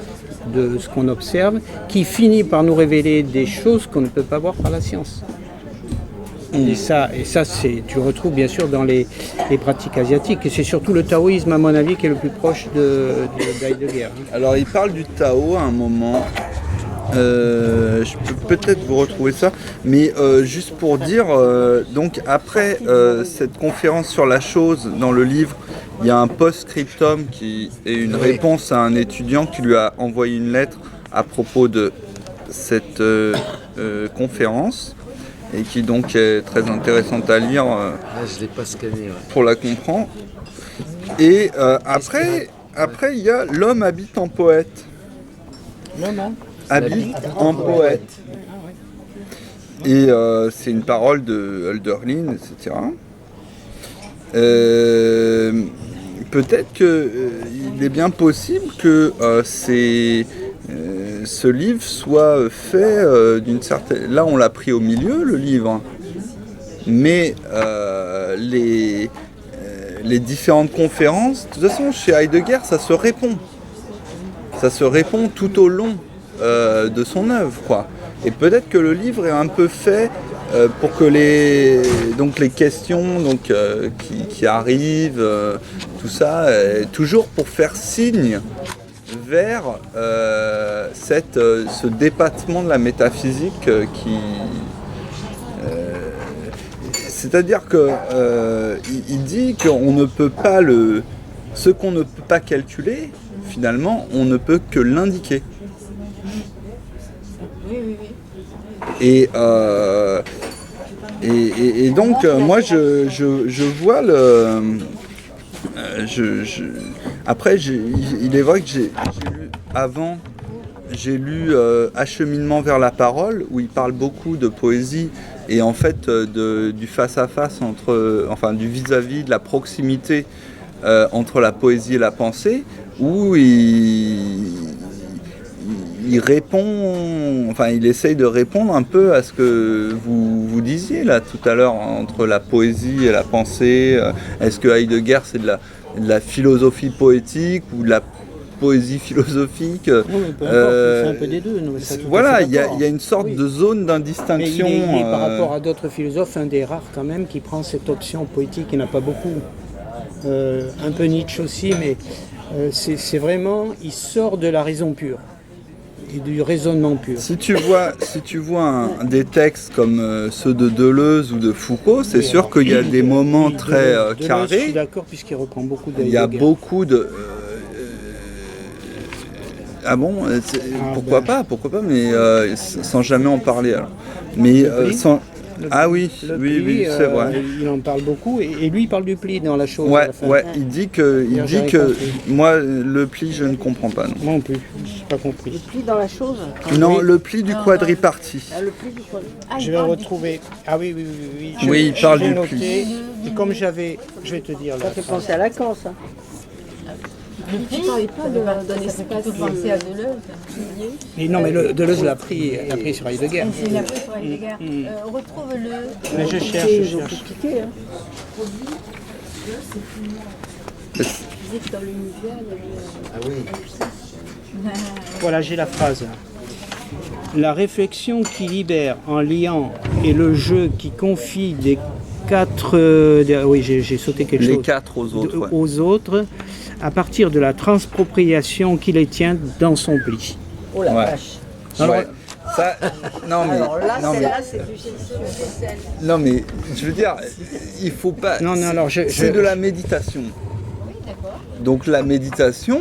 [SPEAKER 5] de ce qu'on observe, qui finit par nous révéler des choses qu'on ne peut pas voir par la science. Et ça tu le retrouves bien sûr dans les pratiques asiatiques. Et c'est surtout le taoïsme, à mon avis, qui est le plus proche d'Heidegger. Hein.
[SPEAKER 2] alors il parle du Tao à un moment. Je peux peut-être vous retrouver ça, mais juste pour dire, donc après cette conférence sur la chose dans le livre, il y a un post-scriptum qui est une réponse à un étudiant qui lui a envoyé une lettre à propos de cette conférence et qui donc est très intéressante à lire
[SPEAKER 1] Ah, je ne l'ai pas scanné. Ouais.
[SPEAKER 2] pour la comprendre. Et après il y a l'homme habite en poète. Habite en poète. Et c'est une parole de Hölderlin, etc. Peut-être qu'il est bien possible que ce livre soit fait d'une certaine... Là, on l'a pris au milieu, le livre. Mais les différentes conférences, de toute façon, chez Heidegger, ça se répond. Ça se répond tout au long de son œuvre, quoi. Et peut-être que le livre est un peu fait pour que les questions qui arrivent, tout ça, toujours pour faire signe vers ce dépassement de la métaphysique c'est-à-dire que il dit qu'on ne peut pas ce qu'on ne peut pas calculer, finalement, on ne peut que l'indiquer. Et donc, moi, je vois le... Après, il est vrai que j'ai lu avant, j'ai lu Acheminement vers la parole, où il parle beaucoup de poésie et en fait du face-à-face du vis-à-vis, de la proximité entre la poésie et la pensée, où il répond, il essaye de répondre un peu à ce que vous disiez là tout à l'heure, entre la poésie et la pensée. Est-ce que Heidegger c'est de la philosophie poétique ou de la poésie philosophique?
[SPEAKER 5] Oui, peu importe, c'est un peu des deux. Non, mais ça,
[SPEAKER 2] Voilà, il y
[SPEAKER 5] d'accord.
[SPEAKER 2] a une sorte de zone
[SPEAKER 5] Mais
[SPEAKER 2] d'indistinction.
[SPEAKER 5] il est, par rapport à d'autres philosophes, un des rares quand même qui prend cette option poétique, il n'y en a pas beaucoup. Un peu Nietzsche aussi, mais c'est vraiment, il sort de la raison pure et du raisonnement pur.
[SPEAKER 2] Si tu vois des textes comme ceux de Deleuze ou de Foucault, c'est sûr qu'il y a des moments très
[SPEAKER 5] Deleuze, je suis
[SPEAKER 2] carrés.
[SPEAKER 5] d'accord, puisqu'il reprend beaucoup
[SPEAKER 2] Il y a
[SPEAKER 5] d'Heidegger.
[SPEAKER 2] beaucoup de... Ah bon, pourquoi pas, mais sans jamais en parler alors. Mais
[SPEAKER 5] Le pli
[SPEAKER 2] sans... Ah oui,
[SPEAKER 5] Le
[SPEAKER 2] oui,
[SPEAKER 5] pli,
[SPEAKER 2] c'est vrai.
[SPEAKER 5] il en parle beaucoup, et lui il parle du pli dans la chose. à
[SPEAKER 2] Ouais,
[SPEAKER 5] la fin.
[SPEAKER 2] ouais, il dit que moi le pli je ne comprends pas non.
[SPEAKER 5] Moi non plus, je n'ai pas compris.
[SPEAKER 7] Le pli dans la chose.
[SPEAKER 2] Non, le pli du quadripartie.
[SPEAKER 7] Ah, le pli du poil.
[SPEAKER 5] Je vais retrouver. Ah oui, oui, oui, oui.
[SPEAKER 2] Oui, il parle
[SPEAKER 5] j'ai
[SPEAKER 2] du
[SPEAKER 5] noté.
[SPEAKER 2] pli.
[SPEAKER 5] Et comme j'avais, je vais te dire
[SPEAKER 7] Ça
[SPEAKER 5] là.
[SPEAKER 7] fait penser à Lacan, ça.
[SPEAKER 4] Tu ne parlais pas d'un espace
[SPEAKER 3] penser à Deleuze.
[SPEAKER 5] Et non, mais Deleuze l'a pris sur Heidegger.
[SPEAKER 3] C'est la prise sur Heidegger. Retrouve-le.
[SPEAKER 5] Mais je cherche.
[SPEAKER 7] Ils ont tout piqué, hein.
[SPEAKER 4] Tu disais que dans l'univers, il y avait...
[SPEAKER 1] Ah oui.
[SPEAKER 5] Voilà, j'ai la phrase. la réflexion qui libère en liant et le jeu qui confie des quatre... oui, j'ai sauté quelque chose.
[SPEAKER 2] Les 4 aux autres. Ouais.
[SPEAKER 5] Aux autres, à partir de la transpropriation qui les tient dans son pli.
[SPEAKER 7] Oh la
[SPEAKER 2] Ouais.
[SPEAKER 7] vache.
[SPEAKER 5] Alors,
[SPEAKER 2] Ouais. Ça, non mais,
[SPEAKER 7] Alors là,
[SPEAKER 2] non, mais,
[SPEAKER 7] celle-là, c'est du
[SPEAKER 2] non mais, je veux dire, il faut pas.
[SPEAKER 5] Non, non, alors
[SPEAKER 2] c'est de la méditation. Donc la méditation,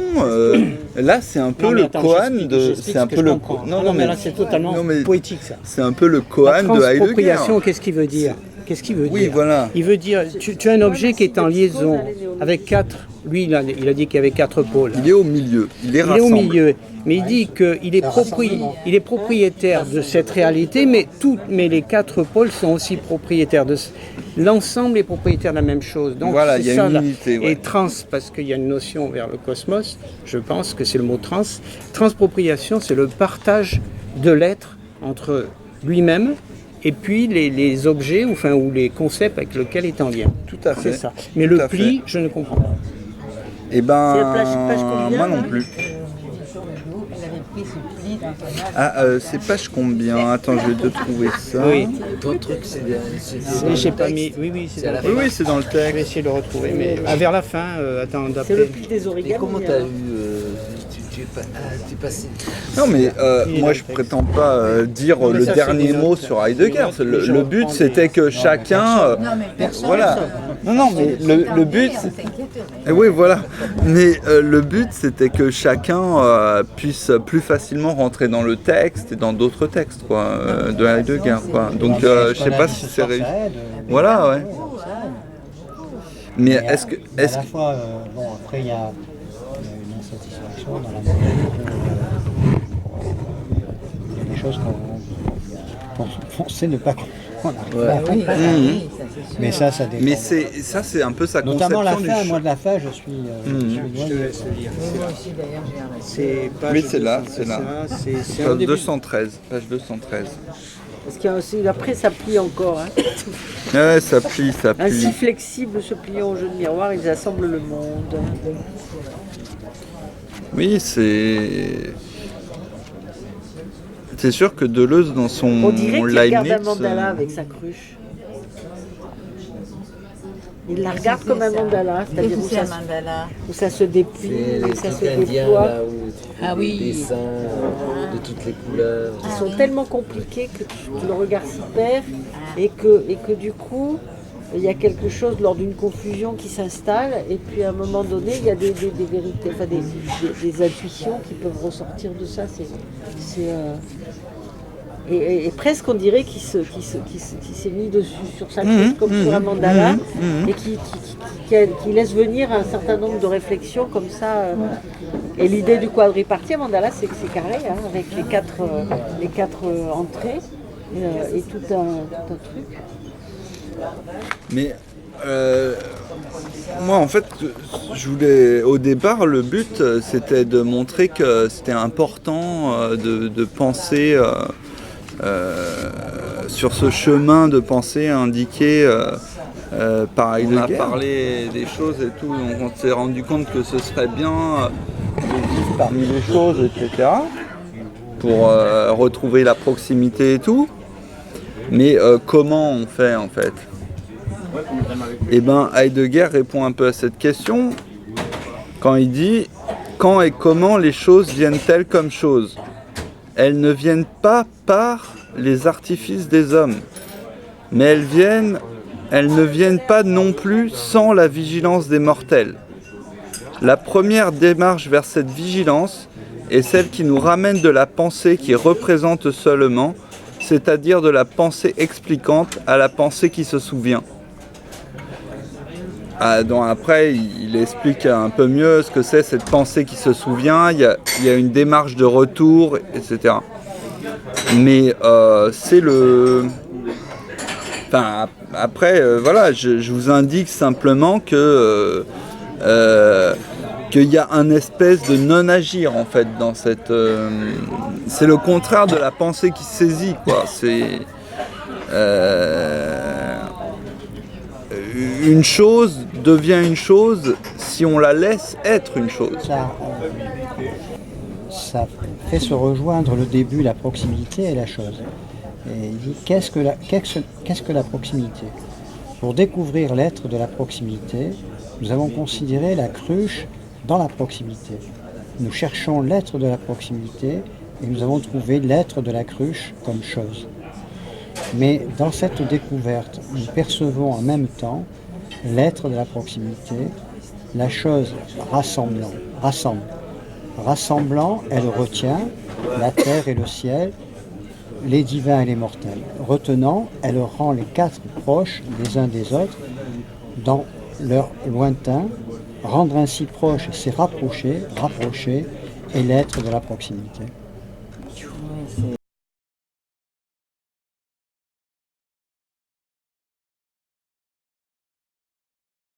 [SPEAKER 2] là c'est un peu
[SPEAKER 5] Non, mais
[SPEAKER 2] le
[SPEAKER 5] attends,
[SPEAKER 2] Koan
[SPEAKER 5] j'explique
[SPEAKER 2] c'est
[SPEAKER 5] ce
[SPEAKER 2] un
[SPEAKER 5] que
[SPEAKER 2] peu
[SPEAKER 5] je
[SPEAKER 2] le.
[SPEAKER 5] comprends.
[SPEAKER 2] Non,
[SPEAKER 5] Ah
[SPEAKER 2] non, mais
[SPEAKER 5] là c'est totalement
[SPEAKER 2] non, mais
[SPEAKER 5] poétique ça.
[SPEAKER 2] c'est un peu le
[SPEAKER 5] La
[SPEAKER 2] Koan de Heidegger.
[SPEAKER 5] transpropriation, qu'est-ce qu'il veut dire? Qu'est-ce qu'il veut
[SPEAKER 2] Oui,
[SPEAKER 5] dire?
[SPEAKER 2] voilà.
[SPEAKER 5] Il veut dire, tu as un objet qui est en liaison avec 4. Lui, il a dit qu'il y avait 4 pôles.
[SPEAKER 2] Il est au milieu, il les
[SPEAKER 5] Il est
[SPEAKER 2] rassemble.
[SPEAKER 5] au milieu, mais il dit qu'il est, il est propriétaire de cette réalité, mais les 4 pôles sont aussi propriétaires de l'ensemble est propriétaire de la même chose. Donc
[SPEAKER 2] Voilà,
[SPEAKER 5] c'est
[SPEAKER 2] il y a
[SPEAKER 5] ça,
[SPEAKER 2] une
[SPEAKER 5] là.
[SPEAKER 2] unité, ouais.
[SPEAKER 5] Et trans, parce qu'il y a une notion vers le cosmos, je pense que c'est le mot trans. Transpropriation, c'est le partage de l'être entre lui-même et puis les objets ou les concepts avec lesquels il est en lien.
[SPEAKER 2] Tout à fait.
[SPEAKER 5] C'est ça. Mais
[SPEAKER 2] Tout
[SPEAKER 5] le
[SPEAKER 2] à
[SPEAKER 5] pli,
[SPEAKER 2] fait.
[SPEAKER 5] je ne comprends pas.
[SPEAKER 2] Eh ben,
[SPEAKER 7] C'est la page combien,
[SPEAKER 2] moi non
[SPEAKER 7] là
[SPEAKER 2] plus.
[SPEAKER 3] Elle avait pris ce pli dans son âge.
[SPEAKER 2] Ah, c'est page combien? Attends, je vais te trouver ça.
[SPEAKER 5] Oui,
[SPEAKER 1] Ton truc, c'est
[SPEAKER 5] oui, j'ai pas mis. Oui, oui, c'est
[SPEAKER 1] à la
[SPEAKER 5] dans-
[SPEAKER 2] Oui, oui, c'est dans le
[SPEAKER 5] Je vais
[SPEAKER 2] texte.
[SPEAKER 5] essayer de le retrouver, mais vers la fin, attends,
[SPEAKER 7] C'est
[SPEAKER 5] d'après.
[SPEAKER 7] le pli des
[SPEAKER 1] Et
[SPEAKER 7] origamis.
[SPEAKER 1] comment t'as
[SPEAKER 7] hein.
[SPEAKER 1] eu. Tu es passé.
[SPEAKER 2] Non, mais
[SPEAKER 5] Il est dans
[SPEAKER 2] moi
[SPEAKER 5] le
[SPEAKER 2] je
[SPEAKER 5] texte.
[SPEAKER 2] prétends pas dire
[SPEAKER 5] Non, mais
[SPEAKER 2] le
[SPEAKER 5] ça,
[SPEAKER 2] dernier
[SPEAKER 5] c'est des
[SPEAKER 2] mot
[SPEAKER 5] notes.
[SPEAKER 2] sur Heidegger.
[SPEAKER 5] Je
[SPEAKER 2] Le but
[SPEAKER 5] reprends
[SPEAKER 2] c'était que chacun.
[SPEAKER 3] Non, mais personne.
[SPEAKER 2] Voilà. Non, non, mais le but.
[SPEAKER 3] On s'inquiéterait.
[SPEAKER 2] Et oui, voilà. Mais le but, c'était que chacun puisse plus facilement rentrer dans le texte et dans d'autres textes, quoi, de Heidegger, quoi. Donc, je sais pas si c'est réussi. Voilà, ouais. Mais est-ce que,
[SPEAKER 6] À la fois, bon, après, il y a une insatisfaction dans la mesure où il y a des choses qu'on sait ne pas comprendre.
[SPEAKER 1] Ouais.
[SPEAKER 3] Oui, ça, oui, ça, c'est sûr.
[SPEAKER 6] Mais ça dépend.
[SPEAKER 2] mais c'est un peu sa
[SPEAKER 6] Notamment la
[SPEAKER 2] conception
[SPEAKER 6] fin,
[SPEAKER 2] du.
[SPEAKER 6] moi de la fin, je suis éloigné.
[SPEAKER 3] Moi aussi, d'ailleurs, j'ai arrêté.
[SPEAKER 5] C'est page
[SPEAKER 2] Oui, c'est là,
[SPEAKER 5] 200,
[SPEAKER 2] c'est là.
[SPEAKER 5] ça, c'est un début.
[SPEAKER 2] 213, page 213.
[SPEAKER 7] Parce qu'il y a aussi, après, ça plie encore. Hein.
[SPEAKER 2] Ouais, ça plie, ça plie.
[SPEAKER 7] Ainsi flexible, se pliant au jeu de miroir, ils assemblent le monde.
[SPEAKER 2] Oui, c'est sûr que Deleuze, dans son
[SPEAKER 7] On dirait qu'il regarde un
[SPEAKER 2] Leibniz,
[SPEAKER 7] mandala avec sa cruche. Il la regarde comme un mandala,
[SPEAKER 3] Qu'est-ce
[SPEAKER 7] c'est-à-dire
[SPEAKER 3] que c'est un mandala?
[SPEAKER 7] où ça se déplie,
[SPEAKER 1] C'est
[SPEAKER 7] où
[SPEAKER 1] les
[SPEAKER 7] ça se
[SPEAKER 1] trucs indiens
[SPEAKER 7] déploie.
[SPEAKER 1] là où tu
[SPEAKER 3] Ah
[SPEAKER 1] fais
[SPEAKER 3] oui.
[SPEAKER 1] des dessins de toutes les couleurs.
[SPEAKER 7] Ils sont tellement compliqués que le regard s'y perd et que du coup, il y a quelque chose lors d'une confusion qui s'installe et puis à un moment donné, il y a des vérités, enfin des intuitions qui peuvent ressortir de ça. Et presque on dirait qu'il s'est mis dessus sur sa cruche comme sur un mandala et qui laisse venir un certain nombre de réflexions comme ça. Et l'idée du quadripartite mandala, c'est que c'est carré, hein, avec les quatre entrées et tout un truc.
[SPEAKER 2] Mais moi, en fait, je voulais, au départ, le but, c'était de montrer que c'était important de penser sur ce chemin de pensée indiqué par Heidegger. On a parlé des choses et tout, donc on s'est rendu compte que ce serait bien de vivre parmi les choses, etc., pour retrouver la proximité et tout. Mais comment on fait, en fait? Eh bien, Heidegger répond un peu à cette question quand il dit « Quand et comment les choses viennent-elles comme choses? Elles ne viennent pas par les artifices des hommes, mais elles ne viennent pas non plus sans la vigilance des mortels. La première démarche vers cette vigilance est celle qui nous ramène de la pensée qui représente seulement, c'est-à-dire de la pensée expliquante à la pensée qui se souvient. » Donc après, il explique un peu mieux ce que c'est cette pensée qui se souvient, il y a une démarche de retour, etc. Mais c'est le... Enfin, après, voilà, je vous indique simplement que qu'il y a un espèce de non-agir, en fait, dans cette... c'est le contraire de la pensée qui saisit, quoi. C'est... une chose devient une chose si on la laisse être une chose.
[SPEAKER 6] Ça, ça fait se rejoindre le début, la proximité et la chose. Et il dit qu'est-ce que la proximité? Pour découvrir l'être de la proximité, nous avons considéré la cruche dans la proximité. Nous cherchons l'être de la proximité et nous avons trouvé l'être de la cruche comme chose. Mais dans cette découverte, nous percevons en même temps l'être de la proximité, la chose rassemble. Rassemblant, elle retient la terre et le ciel, les divins et les mortels. Retenant, elle rend les quatre proches les uns des autres dans leur lointain. Rendre ainsi proche, c'est rapprocher est l'être de la proximité.